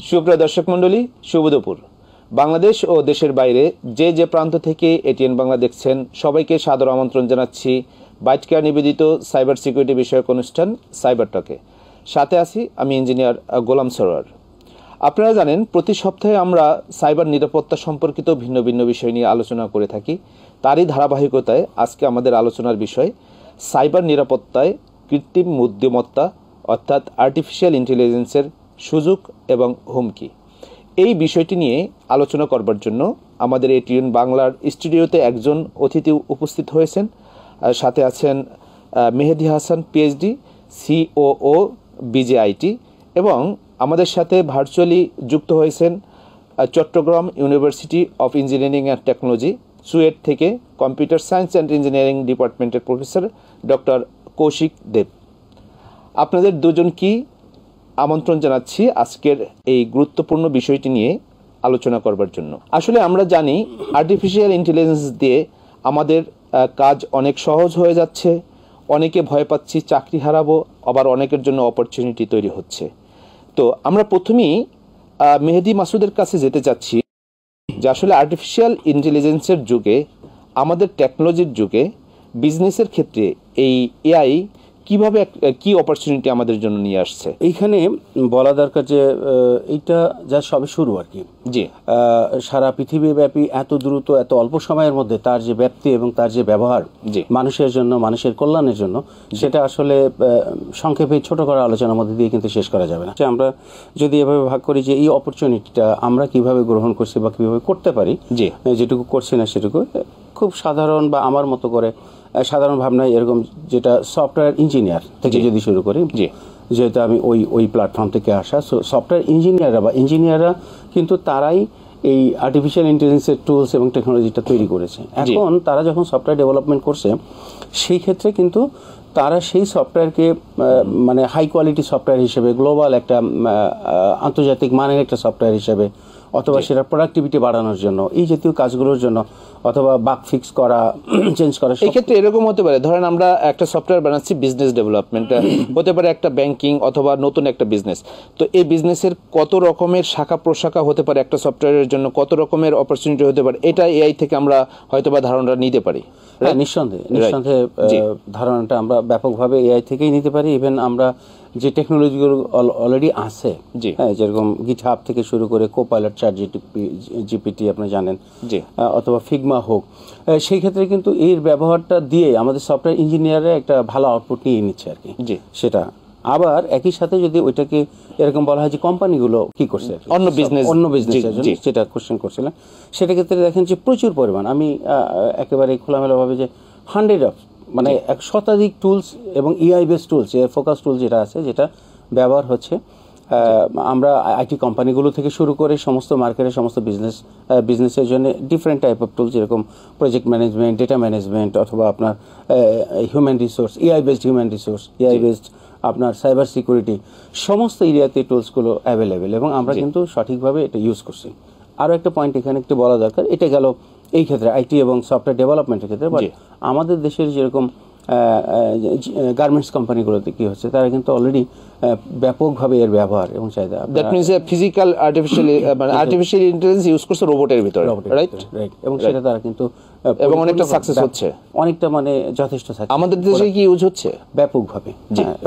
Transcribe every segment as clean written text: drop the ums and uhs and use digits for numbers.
সুপ্রিয় দর্শক মণ্ডলী, শুভ দুপুর। বাংলাদেশ ও দেশের বাইরে যে যে প্রান্ত থেকে এটিএন বাংলা দেখছেন সবাইকে সাদর আমন্ত্রণ জানাচ্ছি বাইট কেয়ার নিবেদিত সাইবার সিকিউরিটি বিষয়ক অনুষ্ঠান সাইবার টকে। সাথে আছি আমি ইঞ্জিনিয়ার গোলাম সরোয়ার। আপনারা জানেন প্রতি সপ্তাহে আমরা সাইবার নিরাপত্তা সম্পর্কিত ভিন্ন ভিন্ন বিষয় নিয়ে আলোচনা করে থাকি। তারই ধারাবাহিকতায় আজকে আমাদের আলোচনার বিষয় সাইবার নিরাপত্তায় কৃত্রিম বুদ্ধিমত্তা অর্থাৎ আর্টিফিশিয়াল ইন্টেলিজেন্সের সুযোগ এবং হুমকি। এই বিষয়টি নিয়ে আলোচনা করবার জন্য আমাদের এটিএন বাংলার স্টুডিওতে একজন অতিথি উপস্থিত হয়েছেন। সাথে আছেন Mehedi Hasan PhD, COO BJIT, এবং আমাদের সাথে ভার্চুয়ালি যুক্ত হয়েছেন Chittagong university of engineering and technology সুয়েট থেকে কম্পিউটার সায়েন্স অ্যান্ড ইঞ্জিনিয়ারিং ডিপার্টমেন্টের প্রফেসর ডক্টর কৌশিক দেব। আপনাদের দুজনকে আমন্ত্রণ জানাচ্ছি আজকের এই গুরুত্বপূর্ণ বিষয়টি নিয়ে আলোচনা করবার জন্য। আসলে আমরা জানি আর্টিফিশিয়াল ইন্টেলিজেন্স দিয়ে আমাদের কাজ অনেক সহজ হয়ে যাচ্ছে, অনেকে ভয় পাচ্ছি চাকরি হারাবো, আবার অনেকের জন্য অপরচুনিটি তৈরি হচ্ছে। তো আমরা প্রথমেই মেহেদি মাসুদের কাছে যেতে চাচ্ছি যে আসলে আর্টিফিশিয়াল ইন্টেলিজেন্সের যুগে, আমাদের টেকনোলজির যুগে বিজনেসের ক্ষেত্রে এই এআই কিভাবে কি অপরচুনিটি আমাদের জন্য নিয়ে আসছে। এইখানে বলা দরকার যে এইটা যা সবে শুরু আর কি। জি, সারা পৃথিবীব্যাপী এত দ্রুত এত অল্প সময়ের মধ্যে তার যে ব্যাপ্তি এবং তার যে ব্যবহার মানুষের জন্য, মানুষের কল্যাণের জন্য, সেটা আসলে সংক্ষেপে ছোট করা আলোচনার মধ্যে দিয়ে কিন্তু শেষ করা যাবে না। আমরা যদি এভাবে ভাগ করি যে এই অপরচুনিটিটা আমরা কিভাবে গ্রহণ করছি বা কিভাবে করতে পারি, যেটুকু করছি না সেটুকু খুব সাধারণ বা আমার মতো করে সাধারণ ভাবনায় এরকম, যেটা সফটওয়্যার ইঞ্জিনিয়ার থেকে যদি শুরু করি, যেহেতু আমি ওই প্ল্যাটফর্ম থেকে আসা, সফটওয়্যার ইঞ্জিনিয়াররা বা ইঞ্জিনিয়াররা কিন্তু তারাই এই আর্টিফিশিয়াল ইন্টেলিজেন্সের টুলস এবং টেকনোলজিটা তৈরি করেছে। এখন তারা যখন সফটওয়্যার ডেভেলপমেন্ট করছে, সেই ক্ষেত্রে কিন্তু তারা সেই সফটওয়্যারকে মানে হাই কোয়ালিটি সফটওয়্যার হিসেবে, গ্লোবাল একটা আন্তর্জাতিক মানের একটা সফটওয়্যার হিসেবে, অথবা সেটা প্রোডাক্টিভিটি বাড়ানোর জন্য, এই জাতীয় কাজগুলোর জন্য, অথবা বাগ ফিক্স করা, চেঞ্জ করা। এই ক্ষেত্রে এরকম হতে পারে, ধরেন আমরা একটা সফটওয়্যার বানাচ্ছি বিজনেস ডেভেলপমেন্ট, হতে পারে একটা ব্যাংকিং অথবা নতুন একটা বিজনেস। তো এই বিজনেসের কত রকমের শাখা প্রশাখা হতে পারে, একটা সফটওয়্যারের জন্য কত রকমের অপরচুনিটি হতে পারে, এটা এআই থেকে আমরা হয়তোবা ধারণাটা নিতে পারি। নিঃসন্দেহে ধারণাটা আমরা ব্যাপকভাবে এআই থেকেই নিতে পারি। ইভেন আমরা যে টেকনোলজিগুলো অলরেডি আছে, যেরকম গিটহাব থেকে শুরু করে কোপাইলট, চ্যাট জিপিটি আপনি জানেন, অথবা ফিগমা হোক, সেই ক্ষেত্রে কিন্তু এর ব্যবহারটা দিয়ে আমাদের সফটওয়্যার ইঞ্জিনিয়াররা একটা ভালো আউটপুট নিয়ে নিচ্ছে আর কি। সেটা আবার একই সাথে যদি ওইটাকে এরকম বলা হয় যে কোম্পানিগুলো কি করছে অন্য বিজনেসের জন্য, যেটা কোশ্চেন করছিলেন, সেটা ক্ষেত্রে দেখেন যে প্রচুর পরিমাণ, আমি একেবারে খোলামেলাভাবে যে 100 মানে 100 টুলস এবং ইআই বেস টুলস, ফোকাস টুল যেটা আছে, যেটা ব্যবহার হচ্ছে আমরা আইটি কোম্পানিগুলো থেকে শুরু করে সমস্ত মার্কেটের সমস্ত বিজনেসের জন্য ডিফারেন্ট টাইপ অফ টুলস, যেরকম প্রজেক্ট ম্যানেজমেন্ট, ডেটা ম্যানেজমেন্ট, অথবা আপনার human resource, AI based human resource, AI based আপনার সাইবার সিকিউরিটি, সমস্ত এরিয়াতে টুলসগুলো অ্যাভেলেবেল, এবং আমরা কিন্তু সঠিকভাবে এটা ইউজ করছি। আরও একটা পয়েন্ট এখানে একটু বলা দরকার, এটা গেল এই ক্ষেত্রে আইটি এবং সফটওয়্যার ডেভেলপমেন্টের ক্ষেত্রে। বাট আমাদের দেশের যেরকম গার্মেন্টস কোম্পানিগুলোতে কি হচ্ছে, তারা কিন্তু অলরেডি ব্যাপকভাবে এর ব্যবহার এবং চাহিদা, that means physical artificial intelligence use করছে রোবটের ভিতরে, রাইট, এবং সেটা তারা কিন্তু এবং অনেকটা সাকসেস হচ্ছে, অনেকটা মানে যথেষ্ট আমাদের দেশে কি ইউজ হচ্ছে ব্যাপকভাবে।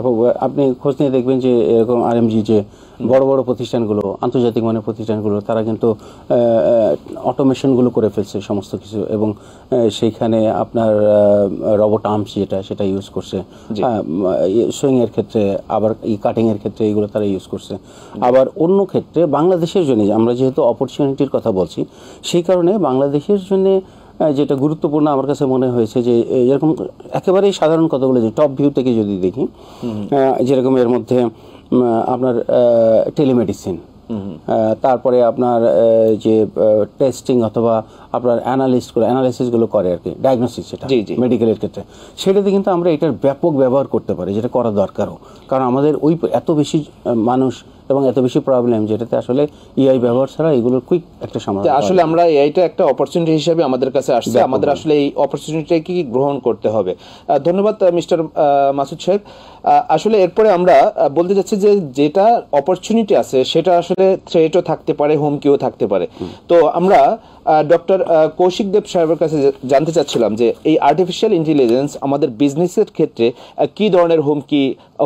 এবং আপনি খোঁজ নিয়ে দেখবেন যে এরকম আরএমজি যে বড় বড় প্রতিষ্ঠানগুলো, আন্তর্জাতিক মানের প্রতিষ্ঠানগুলো, তারা কিন্তু অটোমেশনগুলো করে ফেলছে সমস্ত কিছু, এবং সেইখানে আপনার রোবট আর্মস সেটা ইউজ করছে সুইং এর ক্ষেত্রে, আবার কাটিং এর ক্ষেত্রে এইগুলো তারা ইউজ করছে। আবার অন্য ক্ষেত্রে বাংলাদেশের জন্য, আমরা যেহেতু অপরচুনিটির কথা বলছি, সেই কারণে বাংলাদেশের জন্য যেটা গুরুত্বপূর্ণ আমার কাছে মনে হয়েছে যে এরকম একেবারেই সাধারণ কথাগুলো, যে টপ ভিউ থেকে যদি দেখি, যেরকম এর মধ্যে আপনার টেলিমেডিসিন, তারপরে আপনার যে টেস্টিং অথবা আপনার অ্যানালিসিসগুলো করে আর কি, ডায়াগনোসিস, সেটা মেডিকেলের ক্ষেত্রে, সেটাতে কিন্তু আমরা এটার ব্যাপক ব্যবহার করতে পারি, যেটা করা দরকারও। কারণ আমাদের ওই এত বেশি মানুষ এবং এত বেশি প্রবলেম যেটাতে আসলে এআই ব্যবহার ছাড়া এগুলোর কুইক একটা সমাধান। আসলে আমরা এআইটা একটা অপরচুনিটি হিসেবে আমাদের কাছে আসছে, আমাদের আসলে এই অপরচুনিটিকে গ্রহণ করতে হবে। ধন্যবাদ মিস্টার মাসুদ সাহেব। আসলে এরপরে আমরা বলতে যাচ্ছি যে যেটা অপরচুনিটি আছে সেটা আসলে থ্রেটও থাকতে পারে, হুমকিও থাকতে পারে। তো আমরা ডক্টর কৌশিক দেব সাহেবের কাছে জানতে চাচ্ছিলাম যে এই আর্টিফিশিয়াল ইন্টেলিজেন্স আমাদের বিজনেসের ক্ষেত্রে কি ধরনের হুমকি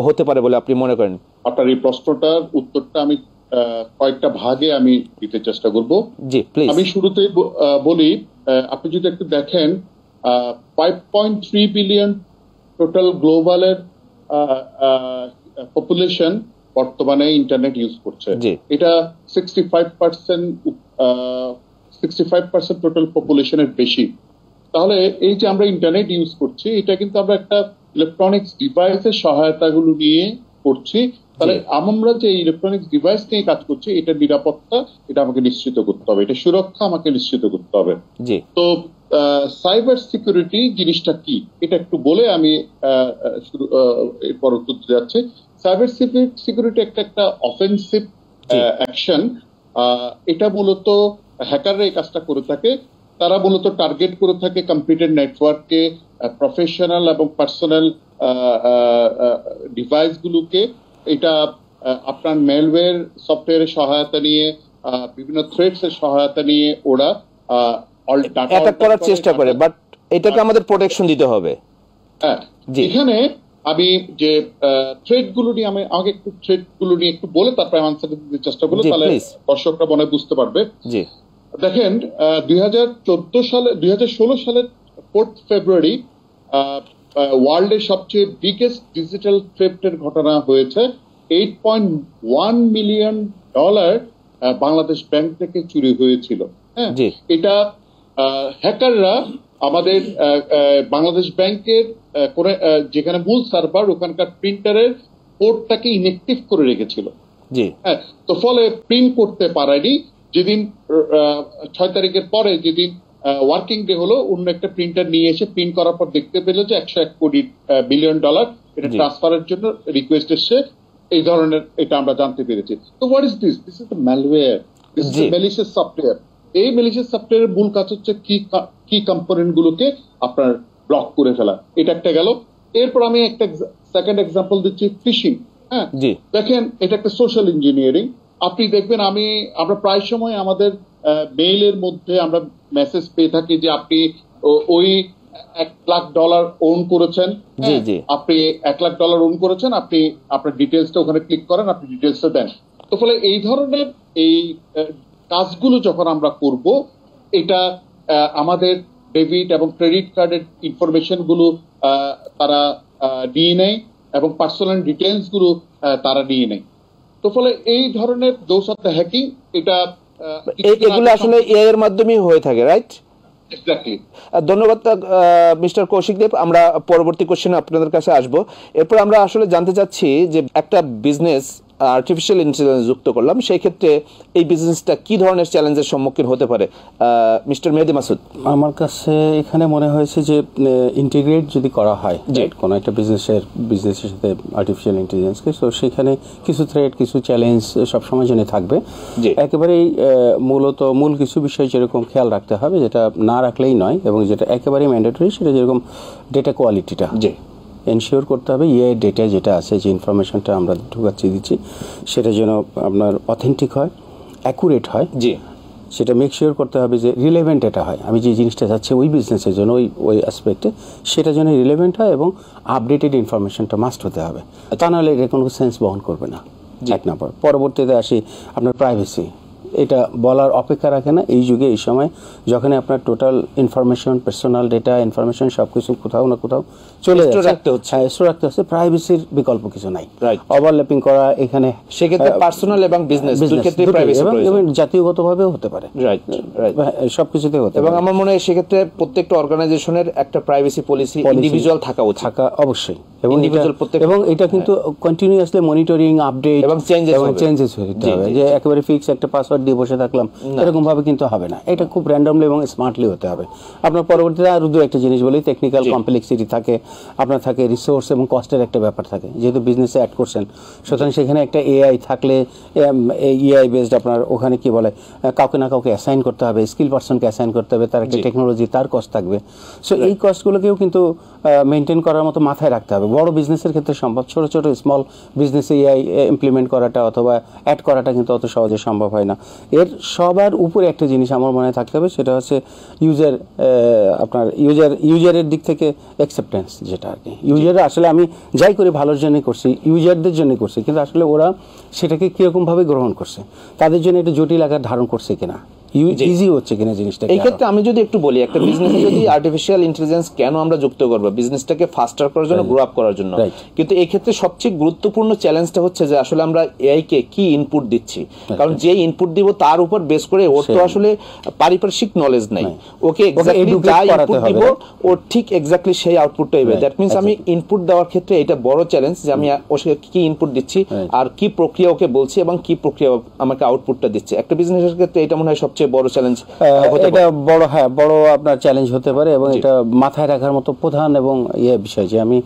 হতে পারে বলে আপনি মনে করেন? আপনার এই প্রশ্নটার উত্তরটা আমি কয়েকটা ভাগে আমি দিতে চেষ্টা করব। জি প্লিজ। আমি শুরুতেই বলি, আপনি যদি একটু দেখেন 5.3 বিলিয়ন টোটাল গ্লোবালের পপুলেশন বর্তমানে ইন্টারনেট ইউজ করছে। এটা 65% টোটাল পপুলেশনের বেশি। তাহলে এই যে আমরা ইন্টারনেট ইউজ করছি, এটা কিন্তু আমরা একটা ইলেকট্রনিক্স ডিভাইসের সহায়তাগুলো নিয়ে করছি। তাহলে আমরা যে ইলেকট্রনিক্স ডিভাইস নিয়ে কাজ করছি, এটা নিরাপত্তা, এটা আমাকে নিশ্চিত করতে হবে, এটা সুরক্ষা আমাকে নিশ্চিত করতে হবে। তো সাইবার সিকিউরিটি জিনিসটা কি এটা একটু বলে আমি এরপর উত্তর যাচ্ছি। সাইবার সিকিউরিটি একটা অফেন্সিভ অ্যাকশন। এটা মূলত হ্যাকাররা এই কাজটা করে থাকে। তারা মূলত টার্গেট করে থাকে কম্পিউটার নেটওয়ার্ককে, প্রফেশনাল এবং পার্সোনাল ডিভাইসগুলোকে। এটা আপনার মেলওয়্যার সফটওয়্যারের সহায়তা নিয়ে, বিভিন্ন থ্রেডস এর সহায়তা নিয়ে ওরা অ্যাটাক করার চেষ্টা করে, বাট এটাকে আমাদের প্রোটেকশন দিতে হবে। হ্যাঁ, এখানে আমি যে থ্রেড গুলো নিয়ে আমাকে একটু থ্রেড গুলো নিয়ে একটু বলে তারপরে আনসার দিতে চেষ্টা করবো, তাহলে দর্শকরা মনে বুঝতে পারবে। দেখেন 2016 সালের 4 ফেব্রুয়ারি ওয়ার্ল্ডের সবচেয়ে বিগেস্ট ডিজিটাল থ্রেফটের ঘটনা হয়েছে। $8.1 মিলিয়ন বাংলাদেশ ব্যাংক থেকে চুরি হয়েছিল। হ্যাঁ, এটা হ্যাকাররা আমাদের বাংলাদেশ ব্যাংকের যেখানে মূল সার্ভার, ওখানকার প্রিন্টারের পোর্টটাকে ইনএক্টিভ করে রেখেছিল। হ্যাঁ, তো ফলে প্রিন্ট করতে পারেনি। যেদিন 6 তারিখের পরে যেদিন ওয়ার্কিং ডে হলো, অন্য একটা প্রিন্টার নিয়ে এসে প্রিন্ট করার পর দেখতে পেল যে $101 বিলিয়ন এটা ট্রান্সফারের জন্য রিকোয়েস্ট এসছে। এই ধরনের এটা আমরা জানতে পেরেছি। তো what is this? This is the malware, this is the malicious software. এই ম্যালিশিয়াস সফটওয়্যারের মূল কাজ হচ্ছে কি কম্পোনেন্ট গুলোকে আপনার ব্লক করে ফেলা। এটা একটা গেল। এরপর আমি একটা সেকেন্ড এক্সাম্পল দিচ্ছি, ফিশিং। হ্যাঁ, দেখেন এটা একটা সোশ্যাল ইঞ্জিনিয়ারিং। আপনি দেখবেন আমরা প্রায় সময় আমাদের মেইলের মধ্যে আমরা মেসেজ পেয়ে থাকি যে আপনি ওই $1 লাখ ওন করেছেন, আপনি $1 লাখ ওন করেছেন, আপনি আপনার ডিটেলসটা ওখানে ক্লিক করেন, আপনি ডিটেলসটা দেন। তো ফলে এই ধরনের এই কাজগুলো যখন আমরা করব, এটা আমাদের ডেবিট এবং ক্রেডিট কার্ডের ইনফরমেশন গুলো তারা নিয়ে নেয় এবং পার্সোনাল ডিটেলস গুলো তারা নিয়ে নেয়। তো ফলে এই ধরনের দোষ অফ দ্য হ্যাকিং, এগুলো আসলে এআই এর মাধ্যমেই হয়ে থাকে, রাইট? এক্স্যাক্টলি। ধন্যবাদ মিস্টার কৌশিক দেব। আমরা পরবর্তী কোশ্চেনে আপনাদের কাছে আসব। এরপর আমরা আসলে জানতে চাচ্ছি যে একটা বিজনেস আর্টিফিশিয়াল ইন্টেলিজেন্স যুক্ত করলাম, সেই ক্ষেত্রে এই বিজনেসটা কি ধরনের চ্যালেঞ্জের সম্মুখীন হতে পারে? মিস্টার মেহেদী মাসুদ। আমার কাছে এখানে মনে হয়েছে যে ইন্টিগ্রেট যদি করা হয় কোনো একটা বিজনেসের সাথে আর্টিফিশিয়াল ইন্টেলিজেন্সকে, তো সেখানে কিছু থ্রেট, কিছু চ্যালেঞ্জ সবসময় জন্য থাকবে। একেবারেই মূল কিছু বিষয় যেরকম খেয়াল রাখতে হবে, যেটা না রাখলেই নয় এবং যেটা একেবারেই ম্যান্ডেটরি, সেটা যেরকম ডেটা কোয়ালিটিটা এনশিওর করতে হবে। ডেটা যেটা আছে, যে ইনফরমেশনটা আমরা দিচ্ছি, সেটা যেন আপনার অথেন্টিক হয়, অ্যাকুরেট হয়। সেটা মেক শিওর করতে হবে যে রিলেভেন্ট এটা হয়। আমি যে জিনিসটা চাচ্ছি ওই বিজনেসের জন্য, ওই অ্যাসপেক্টে, সেটা যেন রিলেভেন্ট হয় এবং আপডেটেড ইনফরমেশনটা মাস্ট হতে হবে। তা নাহলে এটা কোনো সেন্স বহন করবে না। এক নম্বর। পরবর্তীতে আসি আপনার প্রাইভেসি। এটা বলার অপেক্ষা রাখে না এই যুগে, এই সময় যখন আপনার total information, personal data information সবকিছু কোথাও না কোথাও চলে রাখতে হচ্ছে। প্রাইভেসির বিকল্প কিছু নাই। ওভারল্যাপিং করা এখানে, সেক্ষেত্রে পার্সোনাল এবং বিজনেস দুই ক্ষেত্রে প্রাইভেসি এবং জাতীয়গতভাবেও হতে পারে, সবকিছুতে হতে পারে। এবং আমার মনে হয় সেক্ষেত্রে প্রত্যেকটা অর্গানাইজেশনের একটা প্রাইভেসি পলিসি ইন্ডিভিজুয়াল থাকা অবশ্যই। এবং এটা কিন্তু কন্টিনিউয়াসলি মনিটরিং, আপডেট এবং চেঞ্জেস হতে হবে। যে একেবারে ফিক্স একটা পাসওয়ার্ড পাসওয়ার্ড দিয়ে বসে থাকলাম, এরকম ভাবে কিন্তু হবে না। এটা খুব র্যান্ডমলি এবং স্মার্টলি হতে হবে। আপনার পরবর্তীতে আরো দু একটা জিনিস বলি, টেকনিক্যাল কমপ্লেক্সিটি থাকে, আপনার থাকে রিসোর্স এবং কস্টের একটা ব্যাপার থাকে, যেহেতু বিজনেসে অ্যাড করছেন, সুতরাং সেখানে একটা এআই থাকলে, এআই বেসড আপনার ওখানে কি বলে, কাউকে না কাউকে অ্যাসাইন করতে হবে, স্কিল পারসনকে অ্যাসাইন করতে হবে, তার একটা টেকনোলজি, তার কস্ট থাকবে। সো এই কস্টগুলোকেও কিন্তু মেনটেন করার মতো মাথায় রাখতে হবে। বড় বিজনেসের ক্ষেত্রে সম্ভব, ছোট ছোট স্মল বিজনেসে এআই ইমপ্লিমেন্ট করাটা অথবা অ্যাড করাটা কিন্তু অত সহজে সম্ভব হয় না। এর সবার উপরে একটা জিনিস আমার মনে থাকতে হবে, সেটা হচ্ছে ইউজার, আপনার ইউজারের দিক থেকে অ্যাকসেপ্টেন্স, যেটা আর কি ইউজার আসলে আমি যাই করি ভালোর জন্যই করছি, ইউজারদের জন্য করছি, কিন্তু আসলে ওরা সেটাকে কিরকমভাবে গ্রহণ করছে, তাদের জন্য এটা জটিল আকার ধারণ করছে কিনা, ইজি হচ্ছে কিনা জিনিসটা। এই ক্ষেত্রে আমি যদি একটু বলি, একটা বিজনেসে যদি আর্টিফিশিয়াল ইন্টেলিজেন্স কেন আমরা যুক্ত করব, বিজনেসটাকে ফাস্টার করার জন্য, গ্রো আপ করার জন্য, কিন্তু এই ক্ষেত্রে সবচেয়ে গুরুত্বপূর্ণ চ্যালেঞ্জটা হচ্ছে যে আসলে আমরা এআই কে কি ইনপুট দিচ্ছি। কারণ যে ইনপুট দিব তার উপর বেস করে ওর তো আসলে পারিপার্শ্বিক নলেজ নাই, ওকে এক্স্যাক্টলি যা ইনপুট দিব ওর ঠিক এক্স্যাক্টলি সেই আউটপুটটা হবে। দ্যাট মিন্স আমি ইনপুট দেওয়ার ক্ষেত্রে এটা বড় চ্যালেঞ্জ যে আমি ওকে কি ইনপুট দিচ্ছি আর কি প্রক্রিয়া ওকে বলছি এবং কি প্রক্রিয়া আমাকে আউটপুটটা দিচ্ছে। একটা বিজনেসের ক্ষেত্রে এটা মনে হয় সবচেয়ে বড় চ্যালেঞ্জ, এটা বড়, হ্যাঁ বড় আপনার চ্যালেঞ্জ হতে পারে, এবং এটা মাথায় রাখার মতো প্রধান এবং বিষয় যে আমি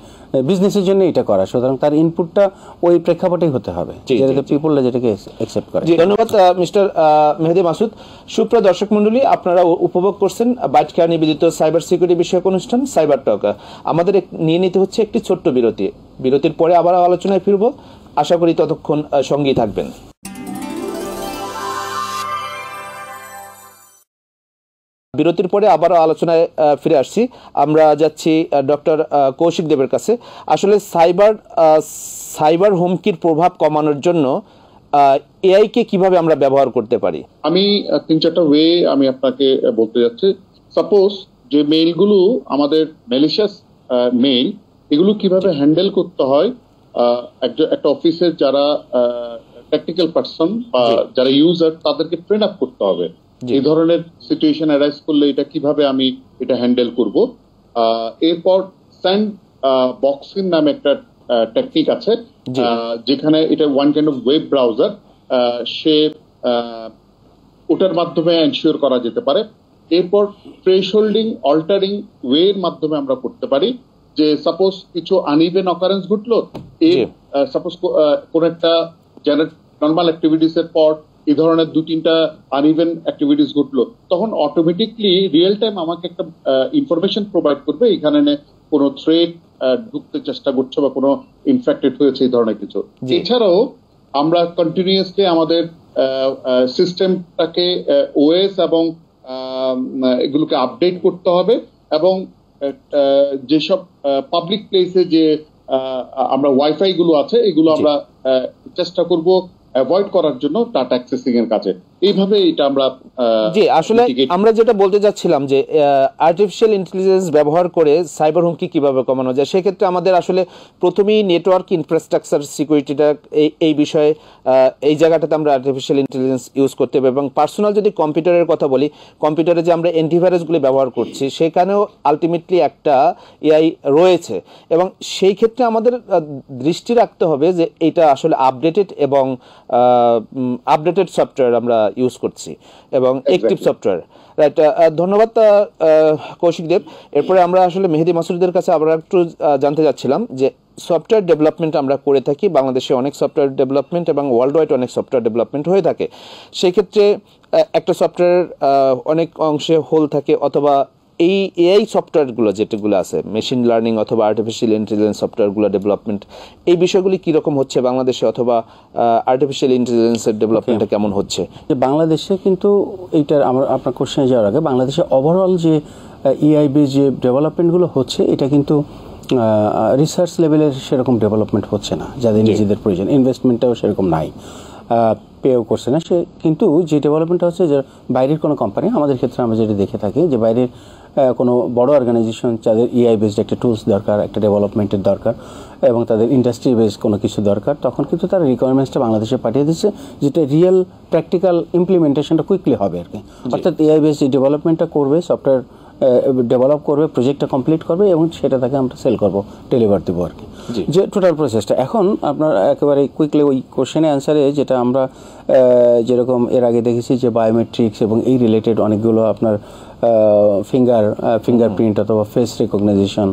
বিজনেসের জন্য এটা করা, সুতরাং তার ইনপুটটা ওই প্রেক্ষাপটেই হতে হবে যেটাতে পিপলরা যেটাকে অ্যাকসেপ্ট করে। ধন্যবাদ মিস্টার মেহেদী মাসুদ। সুপ্রিয় দর্শক মণ্ডলী, আপনারা উপভোগ করছেন বাইট কেয়ার নিবেদিত সাইবার সিকিউরিটি বিষয়ক অনুষ্ঠান সাইবার টক। আমাদের নিয়ে নিতে হচ্ছে একটি ছোট্ট বিরতি। বিরতির পরে আবার আলোচনায় ফিরব, আশা করি ততক্ষণ সঙ্গেই থাকবেন। বিরতির পরে আবারও আলোচনায় ফিরে আসছি। আমরা যাচ্ছি ডক্টর কৌশিক দেবের কাছে। আসলে সাইবার হুমকির প্রভাব কমানোর জন্য এআই কে কিভাবে আমরা ব্যবহার করতে পারি? আমি 3-4টা ওয়ে আমি আপনাকে বলতে যাচ্ছি। সাপোজ যে মেইলগুলো আমাদের ম্যালিশিয়াস মেইল, এগুলো কিভাবে হ্যান্ডেল করতে হয়, একটা অফিসের যারা টেকনিক্যাল পারসন বা যারা ইউজার, তাদেরকে ট্রেন আপ করতে হবে। এই ধরনের সিচুয়েশন অ্যারাইজ করলে এটা কিভাবে আমি এটা হ্যান্ডেল করব। এরপর স্যান্ড বক্সিং নামে একটা টেকনিক আছে, যেখানে এটা one kind of web browser, সে ওটার মাধ্যমে এনশিওর করা যেতে পারে। এরপর থ্রেশহোল্ডিং অল্টারিং ওয়ের মাধ্যমে আমরা করতে পারি, যে সাপোজ কিছু আনইভেন অকারেন্স ঘটলো, সাপোজ কোন একটা নর্মাল অ্যাক্টিভিটিস এর পর এই ধরনের 2-3টা আনইভেন অ্যাক্টিভিটিস ঘটলো, তখন অটোমেটিকলি রিয়েল টাইম আমাকে একটা ইনফরমেশন প্রোভাইড করবে এখানে কোনো থ্রেট ঢুকতে চেষ্টা করছে বা কোনো ইনফেক্টেড হয়েছে, এই ধরনের কিছু। এছাড়াও আমরা কন্টিনিউয়াসলি আমাদের সিস্টেমটাকে ওএস এবং এগুলোকে আপডেট করতে হবে, এবং যেসব পাবলিক প্লেসে যে আমরা ওয়াইফাই গুলো আছে, এগুলো আমরা চেষ্টা করব অ্যাভয়েড করার জন্য ডাটা অ্যাক্সেসিং এর কাছে। এইভাবে এটা আমরা আসলে আমরা যেটা বলতে যাচ্ছিলাম যে আর্টিফিশিয়াল ইন্টেলিজেন্স ব্যবহার করে সাইবার হুমকি কিভাবে কমানো যায়, সেক্ষেত্রে আমাদের আসলে প্রথমেই নেটওয়ার্ক ইনফ্রাস্ট্রাকচার সিকিউরিটিটা এই বিষয়ে এই জায়গাটাতে আমরা আর্টিফিশিয়াল ইন্টেলিজেন্স ইউজ করতে হবে। এবং পার্সোনাল যদি কম্পিউটারের কথা বলি, কম্পিউটারে যে আমরা অ্যান্টিভাইরাসগুলি ব্যবহার করছি, সেখানেও আলটিমেটলি একটা এআই রয়েছে, এবং সেই ক্ষেত্রে আমাদের দৃষ্টি রাখতে হবে যে এটা আসলে আপডেটেড এবং আপডেটেড সফটওয়্যার আমরা ইউজ করছি এবং অ্যাক্টিভ সফটওয়্যার। রাইট, ধন্যবাদ কৌশিক দেব। এরপরে আমরা আসলে মেহেদী মাসুদের কাছে আমরা একটু জানতে যাচ্ছিলাম যে সফটওয়্যার ডেভেলপমেন্ট আমরা করে থাকি, বাংলাদেশে অনেক সফটওয়্যার ডেভেলপমেন্ট এবং ওয়ার্ল্ড ওয়াইড অনেক সফটওয়্যার ডেভেলপমেন্ট হয়ে থাকে। সেই ক্ষেত্রে একটা সফটওয়্যার অনেক অংশে হোল থাকে, অথবা এই এআই সফটওয়্যারগুলো যেগুলো আছে, মেশিন লার্নিং অথবা আর্টিফিশিয়াল ইন্টেলিজেন্স সফটওয়্যারগুলো ডেভেলপমেন্ট, এই বিষয়গুলি কীরকম হচ্ছে বাংলাদেশে, অথবা আর্টিফিশিয়াল ইন্টেলিজেন্সের ডেভেলপমেন্টটা কেমন হচ্ছে? বাংলাদেশে কিন্তু এইটার আপনার কোশ্চেনে যাওয়ার আগে, বাংলাদেশে ওভারঅল যে এআই বেস যে ডেভেলপমেন্টগুলো হচ্ছে, এটা কিন্তু রিসার্চ লেভেলের সেরকম ডেভেলপমেন্ট হচ্ছে না, যাদের নিজেদের প্রয়োজন, ইনভেস্টমেন্টটাও সেরকম নাই, পেও করছে না সে। কিন্তু যে ডেভেলপমেন্টটা হচ্ছে, যে বাইরের কোনো কোম্পানি, আমাদের ক্ষেত্রে আমরা যেটা দেখে থাকি যে বাইরের কোনো বড় অর্গানাইজেশন, যাদের এআই বেসড একটা টুলস দরকার, একটা ডেভেলপমেন্টের দরকার, এবং তাদের ইন্ডাস্ট্রি বেসড কোনো কিছু দরকার, তখন কিন্তু তারা রিকোয়ারমেন্টসটা বাংলাদেশে পাঠিয়ে দিচ্ছে, যেটা রিয়েল প্র্যাকটিক্যাল ইমপ্লিমেন্টেশনটা কুইকলি হবে আর কি। অর্থাৎ এআই বেসড যে ডেভেলপমেন্টটা করবে, সফটওয়্যার ডেভেলপ করবে, প্রজেক্টটা কমপ্লিট করবে এবং সেটা তাকে আমরা সেল করব, ডেলিভার দেবো আর কি, যে টোটাল প্রসেসটা। এখন আপনার একেবারে কুইকলি ওই কোশ্চেনের অ্যান্সারে যেটা আমরা যেরকম এর আগে দেখেছি যে বায়োমেট্রিক্স এবং এই রিলেটেড অনেকগুলো আপনার ফিঙ্গারপ্রিন্ট অথবা ফেস রিকগনাইজেশন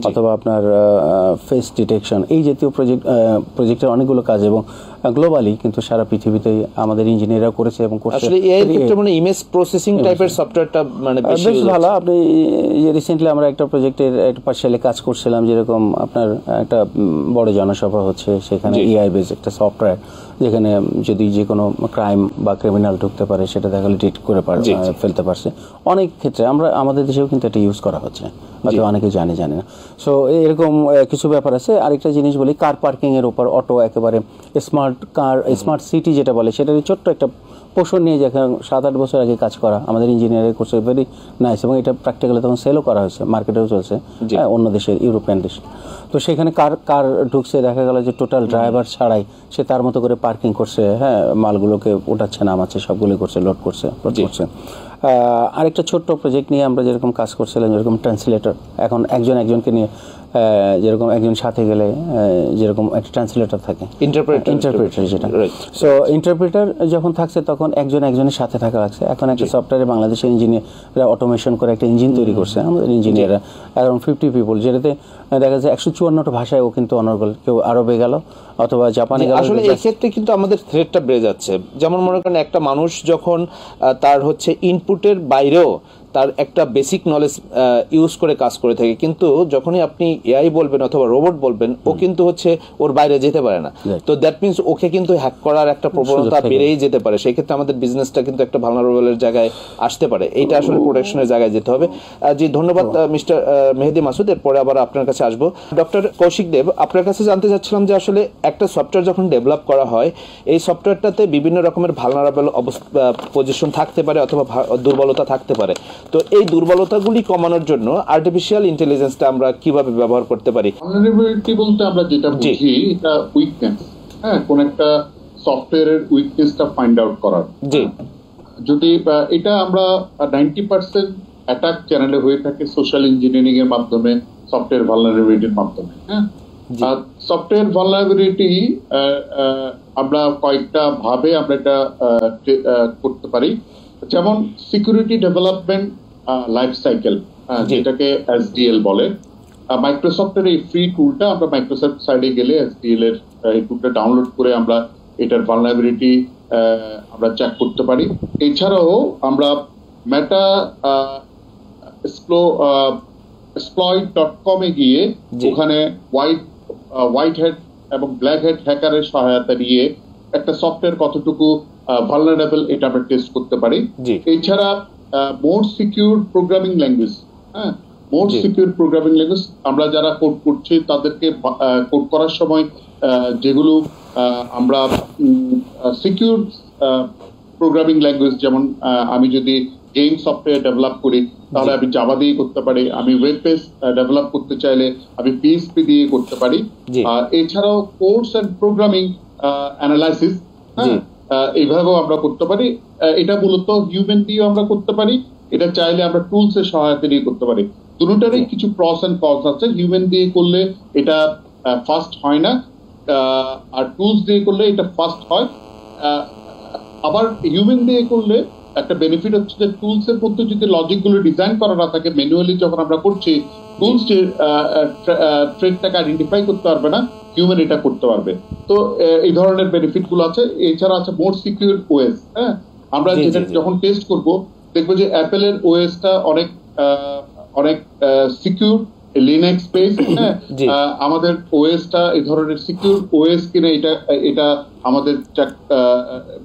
অথবা আপনার ফেস ডিটেকশন, এই জাতীয় প্রজেক্টের অনেকগুলো কাজ এবং গ্লোবালি কিন্তু সারা পৃথিবীতে আমাদের ইঞ্জিনিয়াররা করেছে এবং করছে। আসলে এআই এর ক্ষেত্রে মানে ইমেজ প্রসেসিং টাইপের সফটওয়্যারটা মানে বেশ ভালো। আপনি রিসেন্টলি আমরা একটা প্রজেক্টের একটা পার্সিয়ালি কাজ করছিলাম, যেরকম আপনার একটা বড় জনসভা হচ্ছে, সেখানে এআই বেস একটা সফটওয়্যার যেখানে যদি যে কোনো ক্রাইম বা ক্রিমিনাল ঢুকতে পারে সেটা দেখা ডিটেক্ট করে ফেলতে পারছে। অনেক ক্ষেত্রে আমাদের দেশেও কিন্তু এটা ইউজ করা হচ্ছে, হয়তো অনেকে জানে না। সো এরকম কিছু ব্যাপার আছে। আরেকটা জিনিস বলি, কার পার্কিং এর উপর অটো একেবারে স্মার্ট সিটি যেটা বলে, সেটার ছোট্ট একটা পোষণ নিয়ে যেখানে 7-8 বছর আগে কাজ করা আমাদের ইঞ্জিনিয়ারের করছে, ভেরি নাইস, এবং এটা প্র্যাকটিক্যালি তখন সেলও করা হয়েছে, মার্কেটেও চলছে অন্য দেশের, ইউরোপিয়ান দেশ। তো সেখানে কার ঢুকছে, দেখা গেল যে টোটাল ড্রাইভার ছাড়াই সে তার মতো করে পার্কিং করছে, মালগুলোকে ওঠাচ্ছে, নামাচ্ছে, সবগুলোই করছে, লোড করছে। আরেকটা ছোট্ট প্রজেক্ট নিয়ে আমরা যেরকম কাজ করছিলাম, যেরকম ট্রান্সলেটর, এখন একজনকে নিয়ে যেরকম একজন সাথে গেলে যেরকম একটা ট্রান্সলেটর থাকে, ইন্টারপ্রেটার যেটা। সো ইন্টারপ্রেটার যখন থাকছে তখন একজনের সাথে থাকা লাগছে। এখন একটা সফটওয়্যারে বাংলাদেশের ইঞ্জিনিয়াররা অটোমেশন করে একটা ইঞ্জিন তৈরি করছে, আমাদের ইঞ্জিনিয়াররা অ্যারাউন্ড 50 পিপল, যেটাতে দেখা যায় 154টা ভাষায় ও কিন্তু অনর্গল, কেউ আরবে গেল অথবা জাপানে গেল। আসলে এই ক্ষেত্রে কিন্তু আমাদের থ্রেটটা বেড়ে যাচ্ছে। যেমন মনে করেন একটা মানুষ যখন তার হচ্ছে ইনপুটের বাইরেও তার একটা বেসিক নলেজ ইউজ করে কাজ করে থাকে, কিন্তু যখনই আপনি এআই বলবেন অথবা রোবট বলবেন, ও কিন্তু হচ্ছে ওর বাইরে যেতে পারে না। তো দ্যাট মিনস ওকে কিন্তু হ্যাক করার একটা প্রবণতা বেড়েই যেতে পারে। সেই ক্ষেত্রে আমাদের বিজনেসটা কিন্তু একটা ভালনারেবলের জায়গায় আসতে পারে। এইটা আসলে প্রোটেকশনের জায়গায় যেতে হবে। জি, ধন্যবাদ মিস্টার মেহেদী মাসুদ। এরপরে আবার আপনার কাছে আসবো। ডক্টর কৌশিক দেব, আপনার কাছে জানতে চাচ্ছিলাম যে আসলে একটা সফটওয়্যার যখন ডেভেলপ করা হয়, এই সফটওয়্যারটাতে বিভিন্ন রকমের ভালনারেবল পজিশন থাকতে পারে অথবা দুর্বলতা থাকতে পারে। তো এই দুর্বলতাগুলি কমানোর জন্য আর্টিফিশিয়াল ইন্টেলিজেন্সটা আমরা কিভাবে ব্যবহার করতে পারি? ভালনারেবিলিটি বলতে আমরা যেটা বুঝি, এটা উইকনেস, কোন একটা সফটওয়্যারের উইকনেসটা ফাইন্ড আউট করার। জি, যদি এটা আমরা 90% অ্যাটাক চ্যানেলে হয়ে থাকে সোশ্যাল ইঞ্জিনিয়ারিং এর মাধ্যমে, সফটওয়্যার ভালনারেবিলিটির মাধ্যমে। আর সফটওয়্যার ভালনারেবিলিটি আমরা কয়েকটা ভাবে আমরা এটা করতে পারি। যেমন সিকিউরিটি ডেভেলপমেন্ট লাইফ সাইকেল, যেটাকে এসডিএল বলে। মাইক্রোসফটের এই ফ্রি টুলটা আমরা মাইক্রোসফট সাইডে গেলে এসডিএল এর এই টুলটা ডাউনলোড করে আমরা এটার ভালনারেবিলিটি আমরা চেক করতে পারি। এছাড়াও আমরা মেটা exploit.com এ গিয়ে ওখানে হোয়াইট হেড এবং ব্ল্যাক হেড হ্যাকারের সহায়তা নিয়ে একটা সফটওয়্যার কতটুকু ভালনারেবল এটা আমরা টেস্ট করতে পারি। এছাড়া মোর সিকিউর প্রোগ্রামিং ল্যাঙ্গুয়েজ, মোর সিকিউর প্রোগ্রামিং ল্যাঙ্গুয়েজ, আমরা যারা কোড করছি তাদেরকে কোড করার সময় যেগুলো আমরা সিকিউর প্রোগ্রামিং ল্যাঙ্গুয়েজ, যেমন আমি যদি গেম সফটওয়্যার ডেভেলপ করি তাহলে আমি জাভা দিয়ে করতে পারি, আমি ওয়েব পেজ ডেভেলপ করতে চাইলে আমি পিএইচপি দিয়ে করতে পারি। এছাড়াও কোডস এন্ড প্রোগ্রামিং অ্যানালাইসিস, এইভাবেও আমরা করতে পারি। এটা মূলত হিউম্যান দিয়েও আমরা করতে পারি, এটা চাইলে আমরা টুলস এর সহায়তা দিয়ে করতে পারি। দুটোটারই কিছু প্রস এন্ড কনস আছে। হিউম্যান দিয়ে করলে এটা ফাস্ট হয় না, আর টুলস দিয়ে করলে এটা ফাস্ট হয়। আবার হিউম্যান দিয়ে করলে একটা বেনিফিট হচ্ছে যে টুলস এর মধ্যে যদি লজিক গুলো ডিজাইন করা না থাকে, ম্যানুয়ালি যখন আমরা করছি, টুলস ট্রেডটাকে আইডেন্টিফাই করতে পারবে না, হিউম্যান এটা করতে পারবে। তো এই ধরনের বেনিফিট গুলো আছে। এছাড়া আছে মোর সিকিউর ওএস। আমরা যেটা যখন টেস্ট করব দেখবো যে অ্যাপেলের ওএসটা অনেক সিকিউর, লিনাক্স বেস। আমাদের ওএসটা এই ধরনের সিকিউর ওএস কিনা এটা আমাদের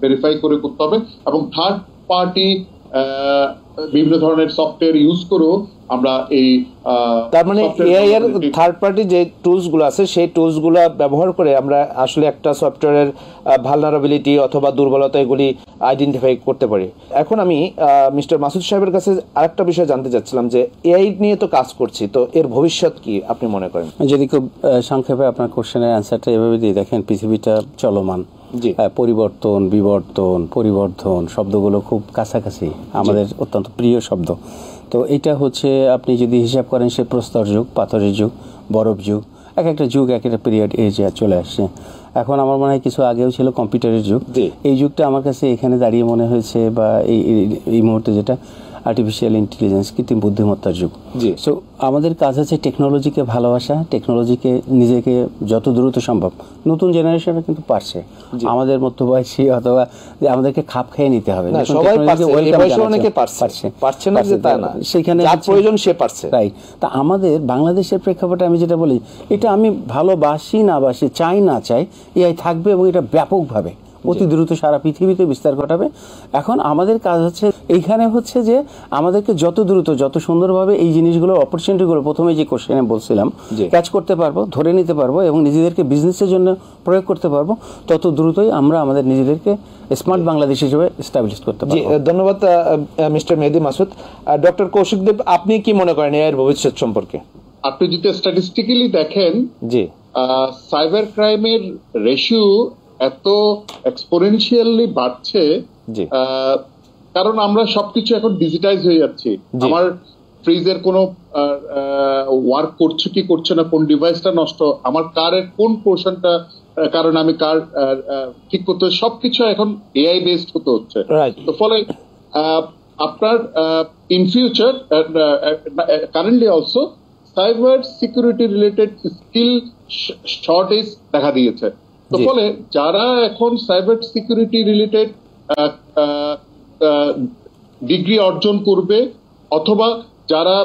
ভেরিফাই করে করতে হবে। এবং থার্ড পার্টি বিভিন্ন ধরনের সফটওয়্যার ইউজ করেও আমরা এই, তার মানে এআই এর থার্ড পার্টি যে টুলস গুলো আছে সেই টুলস গুলো ব্যবহার করে আমরা আসলে একটা সফটওয়্যারের ভালনারেবিলিটি অথবা দুর্বলতা এগুলি আইডেন্টিফাই করতে পারি। এখন আমি মিস্টার মাসুদ সাহেবের কাছে আরেকটা বিষয় জানতে চাচ্ছিলাম যে এআই নিয়ে তো কাজ করছি, তো এর ভবিষ্যৎ কি আপনি মনে করেন? যদি খুব সংক্ষেপে আপনার কোশ্চেনের অ্যান্সারটা এভাবে দিয়ে দেখেন, পৃথিবীটা চলমান, পরিবর্তন, বিবর্তন, পরিবর্ধন শব্দগুলো খুব কাছাকাছি, আমাদের অত্যন্ত প্রিয় শব্দ। তো এটা হচ্ছে আপনি যদি হিসাব করেন সে প্রস্তর যুগ, পাথরের যুগ, বরফ যুগ, এক একটা যুগ এক একটা পিরিয়ড এজে চলে আসছে। এখন আমার মনে হয় কিছু আগেও ছিল কম্পিউটারের যুগ। এই যুগটা আমার কাছে এখানে দাঁড়িয়ে মনে হয়েছে, বা এই মুহূর্তে যেটা আর্টিফিশিয়াল ইন্টেলিজেন্স, কৃত্রিম বুদ্ধিমত্তার যুগ। সো আমাদের কাজ হচ্ছে টেকনোলজিকে ভালোবাসা, টেকনোলজিকে নিজেকে যত দ্রুত সম্ভব, নতুন জেনারেশনরা কিন্তু পারছে, আমাদের মধ্যবয়সী অথবা আমাদেরকে খাপ খেয়ে নিতে হবে। সেখানে প্রয়োজন সে পারছে, রাইট। তা আমাদের বাংলাদেশের প্রেক্ষাপটে আমি যেটা বলি, এটা আমি ভালোবাসি না বাসি, চাই না চাই, এআই থাকবে এবং এটা ব্যাপকভাবে অতি দ্রুত সারা পৃথিবীতে বিস্তার ঘটাবে। এখন আমাদের কাজ হচ্ছে এইখানে হচ্ছে যে আমাদেরকে যত দ্রুত যত সুন্দরভাবে এই জিনিসগুলো অপরচুনিটিগুলো প্রথমে যে কোশ্চেনে বলছিলাম ক্যাচ করতে পারবো, ধরে নিতে পারবো এবং নিজেদেরকে বিজনেসের জন্য প্রয়োগ করতে পারবো, তত দ্রুতই আমরা আমাদের নিজেদেরকে স্মার্ট বাংলাদেশ হিসেবে এস্টাবলিশ করতে পারবো। ধন্যবাদ মিস্টার মেহেদী মাসুদ। ডক্টর কৌশিক দেব, আপনি কি মনে করেন এর ভবিষ্যৎ সম্পর্কে? আপনি যদি স্ট্যাটিস্টিক্যালি দেখেন, সাইবার ক্রাইমের রেশিও এত এক্সপোনেনশিয়ালি বাড়ছে, কারণ আমরা সবকিছু এখন ডিজিটাইজ হয়ে যাচ্ছি। আমার ফ্রিজের কোনো ওয়ার্ক করছে কি করছে না, কোন ডিভাইসটা নষ্ট, আমার কারের কোন পোর্শনটা কারণ আমি কার ঠিক করতে, সবকিছু এখন এআই বেসড হতে হচ্ছে। তো ফলে আপনার in future currently also cyber security related skill shortage দেখা দিয়েছে। তো ফলে যারা এখন সাইবার সিকিউরিটি রিলেটেড ডিগ্রি অর্জন করবে, অথবা যারা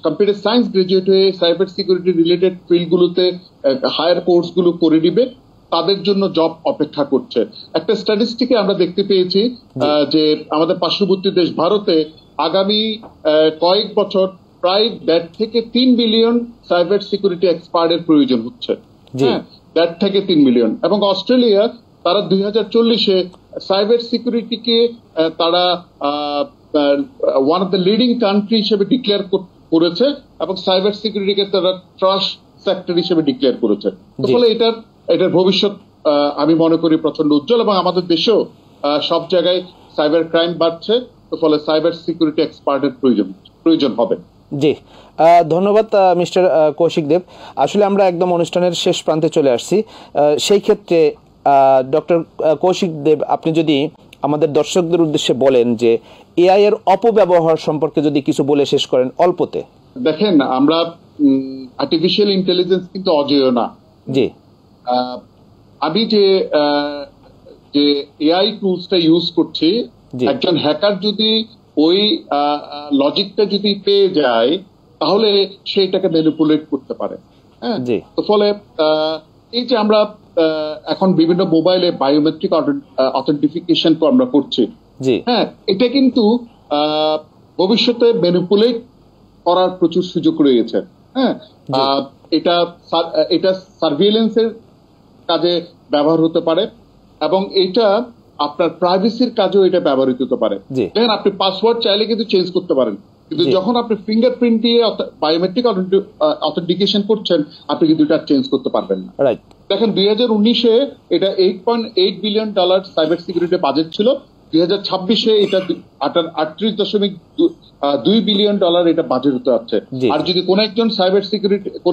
কম্পিউটার সায়েন্স গ্রাজুয়েট হয়ে সাইবার সিকিউরিটি রিলেটেড ফিল্ডগুলোতে হায়ার কোর্সগুলো করে দিবে, তাদের জন্য জব অপেক্ষা করছে। একটা স্ট্যাটিস্টিকে আমরা দেখতে পেয়েছি যে আমাদের পার্শ্ববর্তী দেশ ভারতে আগামী কয়েক বছর প্রায় 1.5 থেকে 3 বিলিয়ন সাইবার সিকিউরিটি এক্সপার্টের প্রয়োজন হচ্ছে। 1.5 থেকে 3 মিলিয়ন। এবং অস্ট্রেলিয়া তারা 2040-এ সাইবার সিকিউরিটিকে তারা one of the leading country হিসেবে ডিক্লেয়ার করেছে এবং সাইবার সিকিউরিটিকে তারা ট্রাস্ট সেক্টর হিসেবে ডিক্লেয়ার করেছে। তো ফলে এটার ভবিষ্যৎ আমি মনে করি প্রচন্ড উজ্জ্বল, এবং আমাদের দেশেও সব জায়গায় সাইবার ক্রাইম বাড়ছে। তো ফলে সাইবার সিকিউরিটি এক্সপার্টের প্রয়োজন হবে। জি, ধন্যবাদ মিস্টার কৌশিক দেব। আসলে আমরা একদম অনুষ্ঠানের শেষ প্রান্তে চলে আসছি। সেই ক্ষেত্রে ডক্টর কৌশিক দেব, আপনি যদি আমাদের দর্শকদের উদ্দেশ্যে বলেন যে এআই এর অপব্যবহার সম্পর্কে যদি কিছু বলে শেষ করেন অল্পতে। দেখেন, আমরা আর্টিফিশিয়াল ইন্টেলিজেন্স কিন্তু অজেয় না। জি, আমি যে এআই টুলসটা ইউজ করছি, একজন হ্যাকার যদি ওই লজিকটা যদি পেয়ে যায়, তাহলে সেটাকে ম্যানিপুলেট করতে পারে। হ্যাঁ, তো ফলে এই যে আমরা এখন বিভিন্ন মোবাইলে বায়োমেট্রিক অথেন্টিফিকেশন আমরা করছি, হ্যাঁ, এটা কিন্তু ভবিষ্যতে ম্যানিপুলেট করার প্রচুর সুযোগ রয়েছে। হ্যাঁ, এটা সার্ভিলেন্সের কাজে ব্যবহার হতে পারে, এবং এটা আপনার প্রাইভেসির কাজেও এটা ব্যবহৃত হতে পারে। দেখেন, আপনি পাসওয়ার্ড চাইলে কিন্তু চেঞ্জ করতে পারেন, কিন্তু যখন আপনি ফিঙ্গারপ্রিন্ট দিয়ে বায়োমেট্রিক অথেন্টিকেশন করছেন, আপনি কিন্তু এটা চেঞ্জ করতে পারবেন না। দেখেন, 2019-এ এটা $8.8 বিলিয়ন সাইবার সিকিউরিটি বাজেট ছিল। 2026-এ এটা 38.2 বিলিয়ন এটা বাজেট হতে যাচ্ছে। আর যদি কোন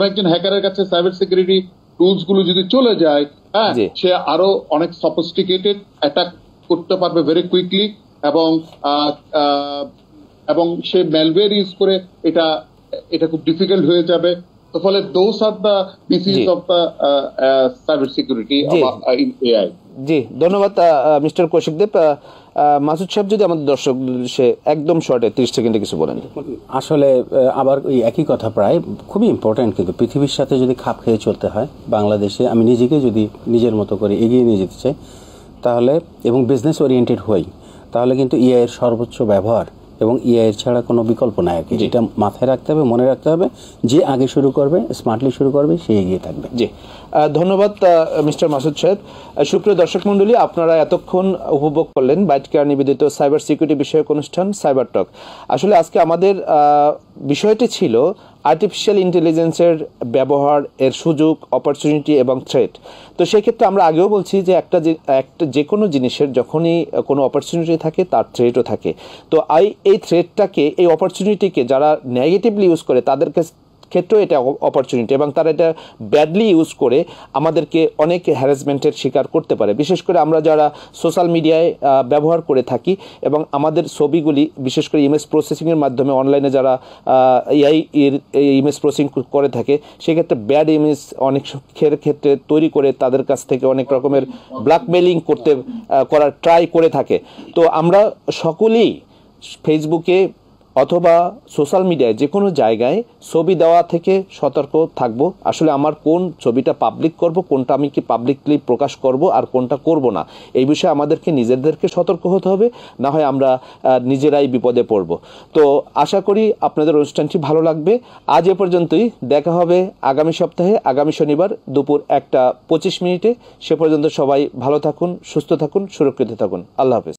একজন হ্যাকারের কাছে সাইবার সিকিউরিটি টুলস গুলো যদি চলে যায়, হ্যাঁ, সে আরো অনেক সফিস্টিকেটেড অ্যাটাক করতে পারবে ভেরি কুইকলি, এবং সে ম্যালওয়্যার ইউজ করে এটা খুব ডিফিকাল্ট হয়ে যাবে। তো ফলে those are the misuse of the cyber security in AI. জি, ধন্যবাদ মিস্টার কৌশিক দেব। মাসুদ সাহেব, যদি আমাদের দর্শক একদম শর্টে 30 সেকেন্ডে কিছু বলেন। আসলে আবার ওই একই কথা, প্রায় খুবই ইম্পর্টেন্ট, কিন্তু পৃথিবীর সাথে যদি খাপ খেয়ে চলতে হয়, বাংলাদেশে আমি নিজেকে যদি নিজের মতো করে এগিয়ে নিয়ে যেতে চাই, তাহলে এবং বিজনেস ওরিয়েন্টেড হই, তাহলে কিন্তু এআই এর সর্বোচ্চ ব্যবহার এবং এআই এর ছাড়া কোনো বিকল্প নাই। এটা মাথায় রাখতে হবে, মনে রাখতে হবে। যে আগে শুরু করবে, স্মার্টলি শুরু করবে, সে এগিয়ে থাকবে। জি, ধন্যবাদ মিস্টার মাসুদ সাহেব। সুপ্রিয় দর্শক মণ্ডলী, আপনারা এতক্ষণ উপভোগ করলেন বাইট কেয়ার নিবেদিত সাইবার সিকিউরিটি বিষয়ক অনুষ্ঠান সাইবার টক। আসলে আজকে আমাদের বিষয়টি ছিল আর্টিফিশিয়াল ইন্টেলিজেন্সের ব্যবহার, এর সুযোগ, অপরচুনিটি এবং থ্রেট। তো সেক্ষেত্রে আমরা আগেও বলছি যে একটা যে কোনো জিনিসের যখনই কোনো অপরচুনিটি থাকে তার থ্রেটও থাকে। তো এই থ্রেটটাকে, এই অপরচুনিটিকে যারা নেগেটিভলি ইউজ করে তাদের ক্ষেত্রেও এটা অপরচুনিটি, এবং তারা এটা ব্যাডলি ইউজ করে আমাদেরকে অনেক হ্যারাসমেন্টের শিকার করতে পারে। বিশেষ করে আমরা যারা সোশ্যাল মিডিয়ায় ব্যবহার করে থাকি এবং আমাদের ছবিগুলি বিশেষ করে ইমেজ প্রসেসিংয়ের মাধ্যমে অনলাইনে যারা এআই ইমেজ প্রসেসিং করে থাকে, সেক্ষেত্রে ব্যাড ইমেজ অনেক ক্ষেত্রে তৈরি করে তাদের কাছ থেকে অনেক রকমের ব্ল্যাকমেলিং করার ট্রাই করে থাকে। তো আমরা সকলেই ফেসবুকে অথবা সোশ্যাল মিডিয়ায় যে কোনো জায়গায় ছবি দেওয়া থেকে সতর্ক থাকবো। আসলে আমার কোন ছবিটা পাবলিক করব, কোনটা আমি কি পাবলিকলি প্রকাশ করব আর কোনটা করব না, এই বিষয়ে আমাদেরকে নিজেদেরকে সতর্ক হতে হবে, না হয় আমরা নিজেরাই বিপদে পড়ব। তো আশা করি আপনাদের অনুষ্ঠানটি ভালো লাগবে। আজ এ পর্যন্তই, দেখা হবে আগামী সপ্তাহে, আগামী শনিবার দুপুর 1টা 25 মিনিটে। সে পর্যন্ত সবাই ভালো থাকুন, সুস্থ থাকুন, সুরক্ষিত থাকুন। আল্লাহ হাফেজ।